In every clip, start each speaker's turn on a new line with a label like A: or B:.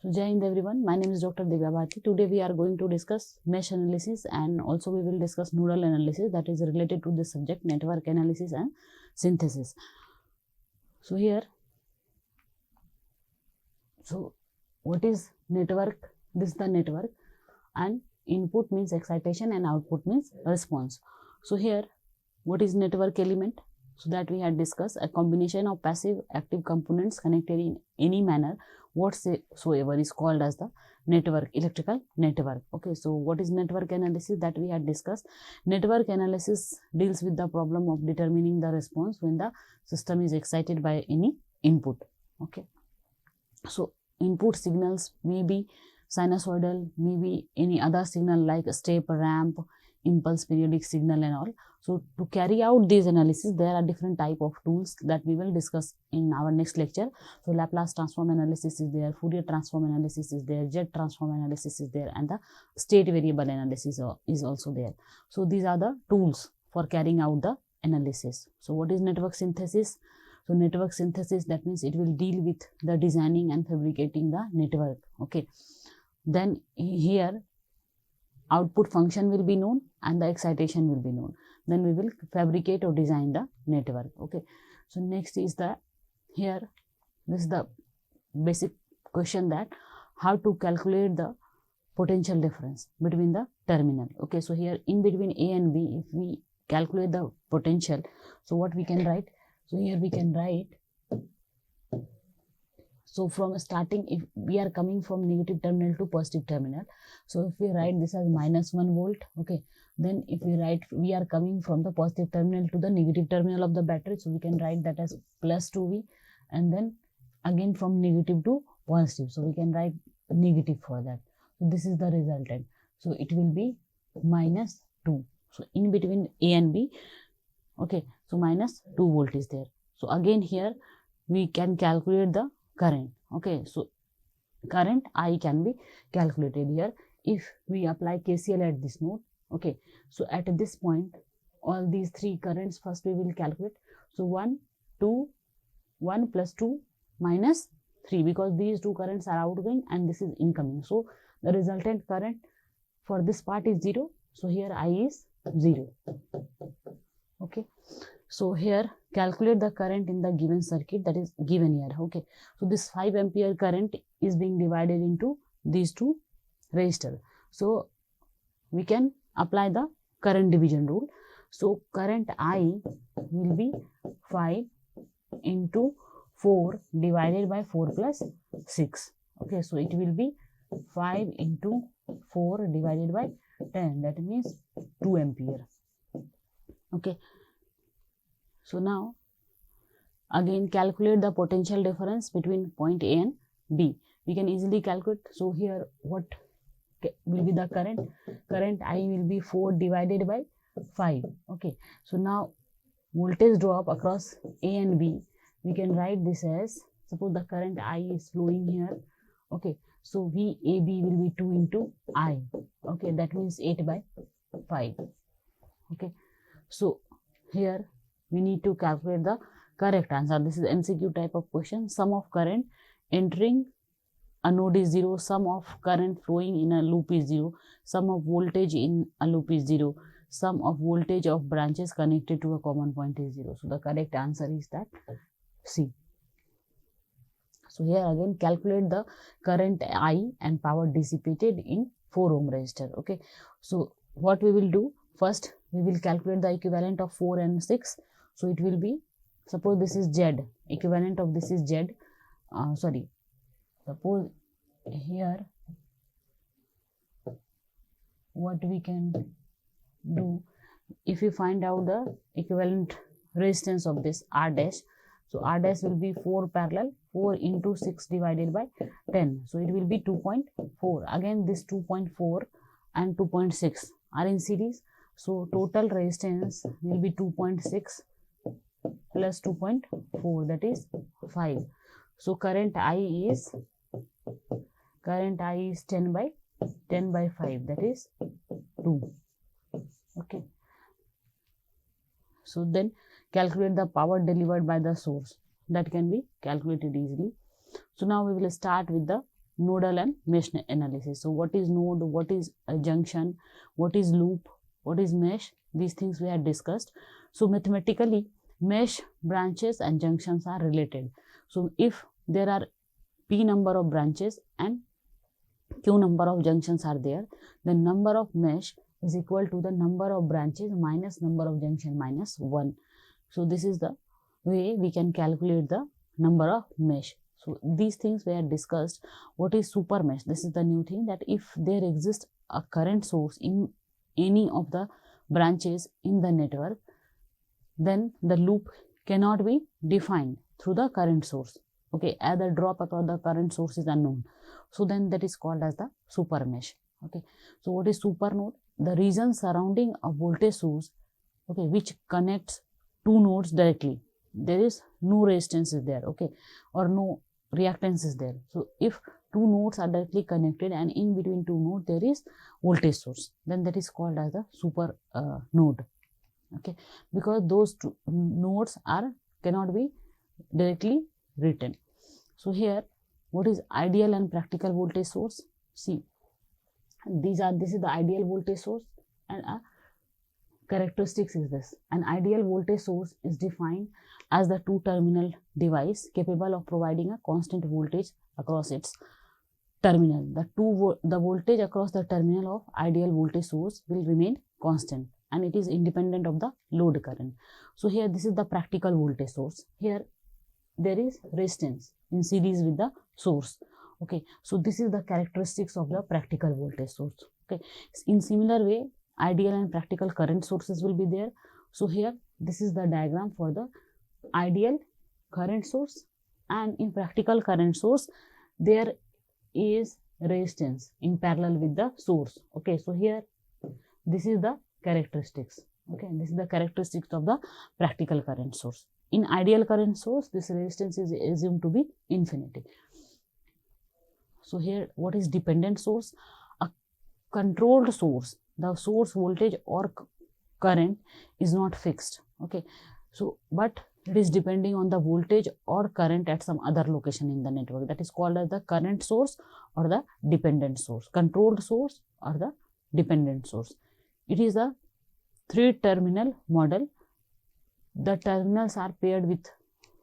A: So Jai Hind everyone, my name is Dr. Divya Bharti. Today we are going to discuss mesh analysis and also we will discuss nodal analysis that is related to this subject, network analysis and synthesis. So here, so what is network? This is the network, and input means excitation and output means response. So here, what is network element? So that we had discussed, a combination of passive active components connected in any manner whatsoever is called as the network, electrical network. Okay, so what is network analysis? That we had discussed. Network analysis deals with the problem of determining the response when the system is excited by any input. Okay, so input signals may be sinusoidal, maybe any other signal like step, ramp, impulse, periodic signal and all. So to carry out these analysis, there are different type of tools that we will discuss in our next lecture. So Laplace transform analysis is there, Fourier transform analysis is there, jet transform analysis is there, and the state variable analysis is also there. So these are the tools for carrying out the analysis. So what is network synthesis? So network synthesis, that means it will deal with the designing and fabricating the network. Okay, then here output function will be known and the excitation will be known. Then we will fabricate or design the network. Okay, so next is the here, this is the basic question, that how to calculate the potential difference between the terminal. Okay, so here in between A and B, if we calculate the potential, so what we can write? So here we can write, so from starting, if we are coming from negative terminal to positive terminal, so if we write this as -1 volt, okay, then if we write we are coming from the positive terminal to the negative terminal of the battery, so we can write that as +2V, and then again from negative to positive, so we can write negative for that. So this is the resultant, so it will be -2. So in between A and B, okay, so -2 volt is there. So again here we can calculate the current. Okay, so current I can be calculated here if we apply KCL at this node. Okay, so at this point, all these three currents first we will calculate. So 1, 2, 1 plus 2 minus 3, because these two currents are outgoing and this is incoming. So the resultant current for this part is 0. So here I is 0. Okay, so here calculate the current in the given circuit that is given here. Okay, so this 5 ampere current is being divided into these two resistors. So we can apply the current division rule. So current I will be 5 into 4 divided by 4 plus 6. Okay, so it will be 5 into 4 divided by 10, that means 2 ampere. Okay, so now again calculate the potential difference between point A and B. We can easily calculate. So here what will be the current? Current I will be 4 divided by 5. Okay, so now voltage drop across A and B, we can write this as, suppose the current I is flowing here. Okay, so VAB will be 2 into I. Okay, that means 8 by 5. Okay, so here we need to calculate the correct answer. This is MCQ type of question. Sum of current entering a node is 0, sum of current flowing in a loop is 0, sum of voltage in a loop is 0, sum of voltage of branches connected to a common point is 0. So the correct answer is that C. So here again calculate the current I and power dissipated in 4 ohm resistor. Okay, so what we will do, first we will calculate the equivalent of 4 and 6. So it will be, suppose this is Z, equivalent of this is Z, suppose here what we can do, if we find out the equivalent resistance of this R dash, so R dash will be 4 parallel, 4 into 6 divided by 10, so it will be 2.4. Again this 2.4 and 2.6 are in series, so total resistance will be 2.6 plus 2.4, that is 5. So current I is 10 by 5, that is 2. Okay, so then calculate the power delivered by the source, that can be calculated easily. So now we will start with the nodal and mesh analysis. So what is node, what is a junction, what is loop, what is mesh, these things we had discussed. So mathematically, mesh, branches and junctions are related. So if there are p number of branches and q number of junctions are there, the number of mesh is equal to the number of branches minus number of junction minus 1. So this is the way we can calculate the number of mesh. So these things we had discussed. What is super mesh? This is the new thing, that if there exists a current source in any of the branches in the network, then the loop cannot be defined through the current source. Okay, as the drop across the current source is unknown. So then that is called as the super mesh. Okay, so what is super node? The region surrounding a voltage source, okay, which connects two nodes directly. There is no resistance is there, okay, or no reactance is there. So if two nodes are directly connected and in between two nodes there is voltage source, then that is called as the super node. Okay, because those two nodes are cannot be directly written. So here, what is ideal and practical voltage source? See, this is the ideal voltage source, and a characteristics is this. An ideal voltage source is defined as the two-terminal device capable of providing a constant voltage across its terminal. The voltage across the terminal of ideal voltage source will remain constant, and it is independent of the load current. So here, this is the practical voltage source. Here there is resistance in series with the source. Okay, so this is the characteristics of the practical voltage source. Okay, in similar way, ideal and practical current sources will be there. So here, this is the diagram for the ideal current source, and in practical current source there is resistance in parallel with the source. Okay, so here this is the characteristics. Okay, this is the characteristics of the practical current source. In ideal current source, this resistance is assumed to be infinity. So here, what is dependent source? A controlled source. The source voltage or current is not fixed. Okay, so but it is depending on the voltage or current at some other location in the network. That is called as the current source or the dependent source. Controlled source or the dependent source. It is a three-terminal model. The terminals are paired with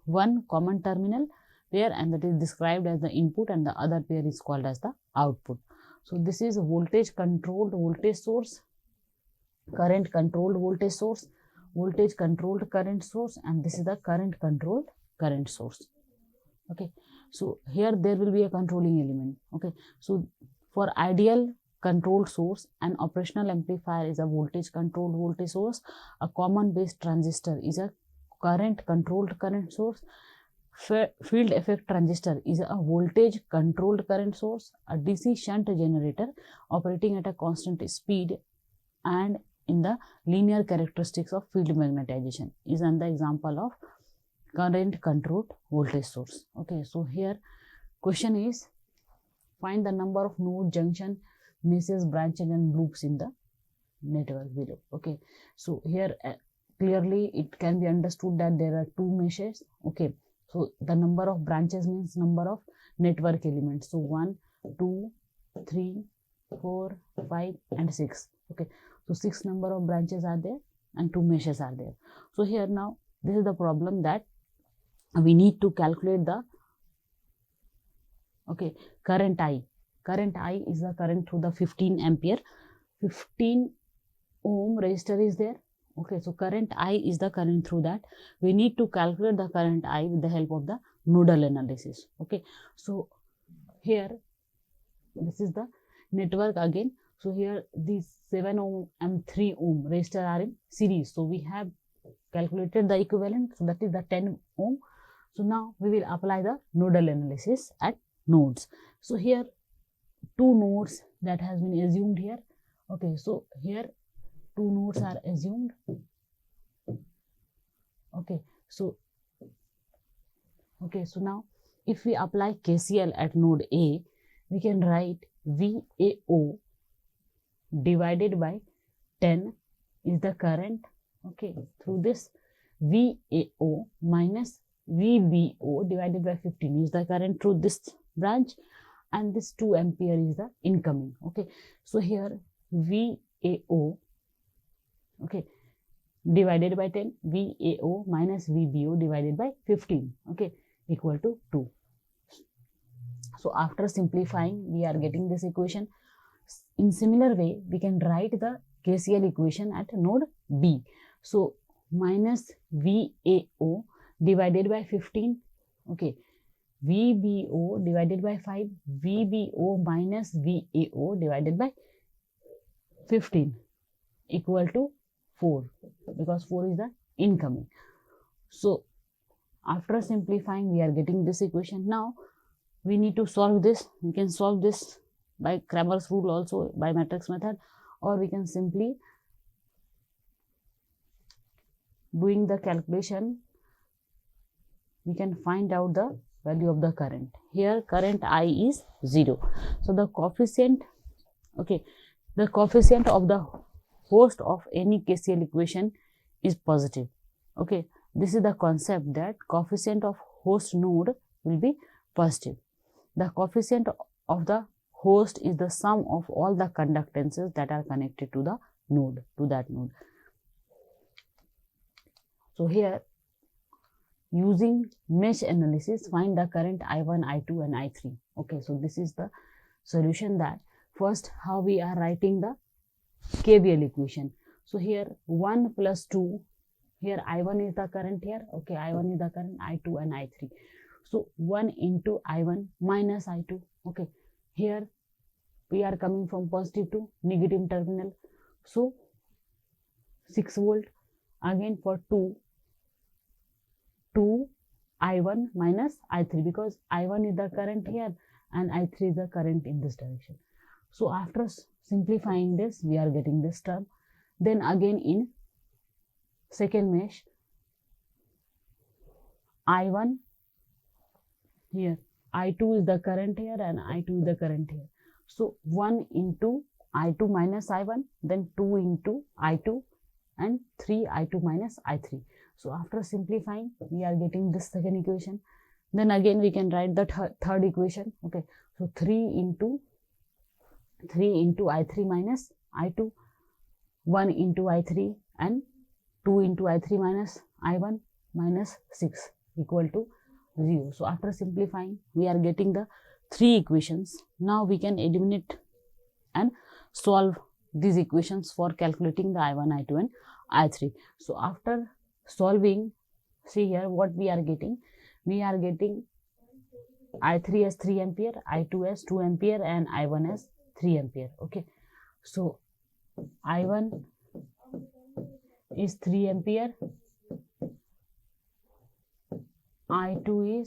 A: one common terminal pair, and that is described as the input, and the other pair is called as the output. So this is a voltage controlled voltage source, current controlled voltage source, voltage controlled current source, and this is the current controlled current source. Okay, so here there will be a controlling element. Okay, so for ideal controlled source, an operational amplifier is a voltage controlled voltage source, a common base transistor is a current controlled current source, field effect transistor is a voltage controlled current source, a DC shunt generator operating at a constant speed and in the linear characteristics of field magnetization is an example of current controlled voltage source. Okay, so here question is, find the number of node, junction, meshes, branches and loops in the network below. Okay, so here clearly it can be understood that there are two meshes. Okay, so the number of branches means number of network elements. So 1, 2, 3, 4, 5 and 6. Okay, so 6 number of branches are there and 2 meshes are there. So here now this is the problem that we need to calculate the current I. Current I is the current through the 15 ampere, 15 ohm resistor is there. Okay, so current I is the current through that. We need to calculate the current I with the help of the nodal analysis. Okay, so here this is the network again. So here these 7 ohm and 3 ohm resistor are in series. So we have calculated the equivalent. So that is the 10 ohm. So now we will apply the nodal analysis at nodes. So here 2 nodes that has been assumed here. Okay, so here 2 nodes are assumed. Okay, so now if we apply KCL at node A, we can write VAO divided by 10 is the current, okay, through this VAO minus VBO divided by 15 is the current through this branch, and this 2 ampere is the incoming. Okay, so here VAO, okay, divided by 10, VAO minus VBO divided by 15, okay, equal to 2. So after simplifying, we are getting this equation. In similar way, we can write the KCL equation at node B. So minus VAO divided by 15, okay, VBO divided by 5, VBO minus VAO divided by 15 equal to 4, because 4 is the incoming. So after simplifying, we are getting this equation. Now we need to solve this. We can solve this by Cramer's rule also, by matrix method, or we can simply doing the calculation, we can find out the value of the current. Here current I is 0. So the coefficient, okay, the coefficient of the host of any KCL equation is positive. Okay, this is the concept, that coefficient of host node will be positive. The coefficient of the host is the sum of all the conductances that are connected to the node, to that node. So here, using mesh analysis, find the current I1, I2 and I3. Okay, so this is the solution. That first, how we are writing the KVL equation. So here 1 plus 2, here I1 is the current here, okay, I1 is the current, I2 and I3. So 1 into I1 minus I2, okay, here we are coming from positive to negative terminal, so 6 volt. Again for 2 I1 minus I3, because I1 is the current here and I3 is the current in this direction. So after simplifying this, we are getting this term. Then again in second mesh, I1 here, I2 is the current here and I2 is the current here. So 1 into I2 minus I1, then 2 into I2 and 3 I2 minus I3. So after simplifying, we are getting this second equation. Then again we can write the third equation. Okay, so 3 into I3 minus I2, 1 into I3 and 2 into I3 minus I1 minus 6 equal to 0. So after simplifying, we are getting the 3 equations. Now we can eliminate and solve these equations for calculating the I1, I2 and I3. So after solving, see here what we are getting. We are getting I3 as 3 ampere, I2 as 2 ampere and I1 as 3 ampere. Okay, so I1 is 3 ampere, I2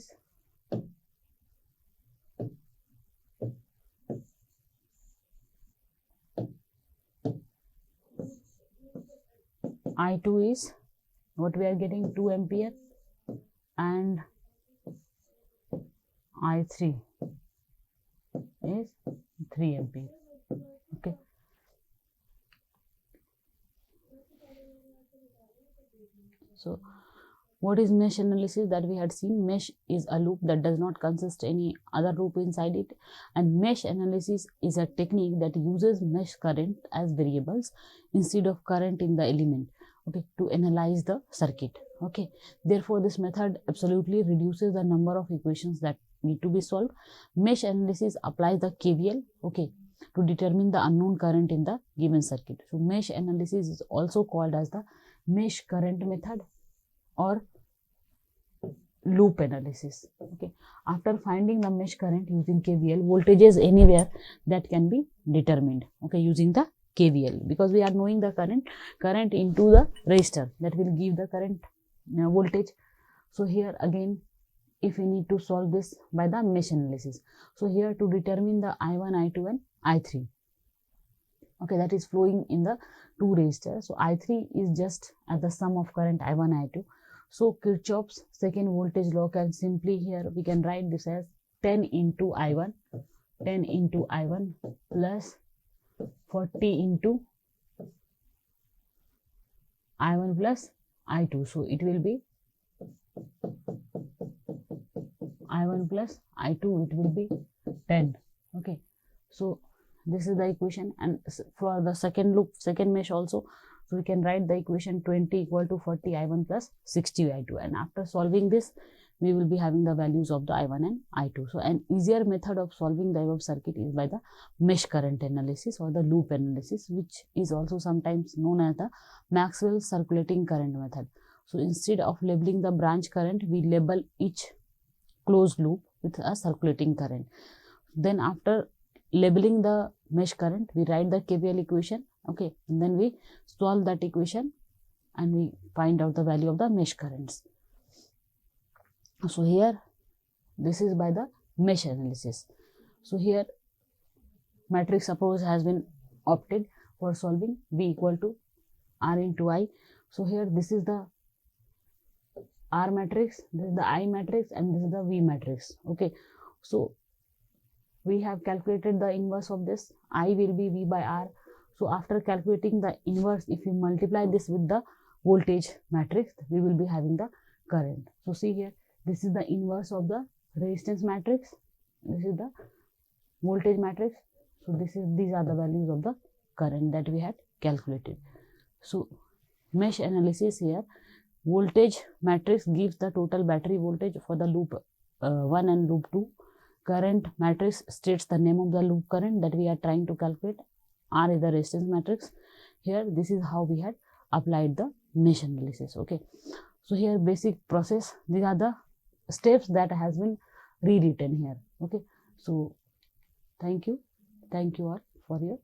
A: is what we are getting, 2 ampere, and I3 is 3 ampere. Okay, so what is mesh analysis that we had seen? Mesh is a loop that does not consist any other loop inside it, and mesh analysis is a technique that uses mesh current as variables instead of current in the element, okay, to analyze the circuit. Okay, therefore this method absolutely reduces the number of equations that need to be solved. Mesh analysis applies the KVL, okay, to determine the unknown current in the given circuit. So mesh analysis is also called as the mesh current method or loop analysis. Okay, after finding the mesh current using KVL, voltages anywhere that can be determined, okay, using the KVL, because we are knowing the current into the resistor that will give the current voltage. So here again, if we need to solve this by the mesh analysis, so here to determine the I1, I2 and I3, okay, that is flowing in the two resistors. So I3 is just as the sum of current I1, I2. So Kirchhoff's second voltage law can simply, here we can write this as 10 into I1 plus 40 into I1 plus I2. So it will be I1 plus I2, it will be 10. Okay, so this is the equation, and for the second loop, second mesh also, so we can write the equation 20 equal to 40 I1 plus 60 I2, and after solving this we will be having the values of the I1 and I2. So an easier method of solving the above circuit is by the mesh current analysis or the loop analysis, which is also sometimes known as the Maxwell's circulating current method. So instead of labeling the branch current, we label each closed loop with a circulating current. Then after labeling the mesh current, we write the KVL equation, okay, and then we solve that equation and we find out the value of the mesh currents. So here this is by the mesh analysis. So here matrix approach has been opted for solving V equal to R into I. So here this is the R matrix, this is the I matrix, and this is the V matrix. Okay, so we have calculated the inverse of this. I will be V by R. So after calculating the inverse, if we multiply this with the voltage matrix, we will be having the current. So see here, this is the inverse of the resistance matrix, this is the voltage matrix. So these are the values of the current that we had calculated. So mesh analysis here, voltage matrix gives the total battery voltage for the loop 1 and loop 2. Current matrix states the name of the loop current that we are trying to calculate. R is the resistance matrix. Here this is how we had applied the mesh analysis. Okay, so here basic process, these are the steps that has been rewritten here. Okay, so thank you all for your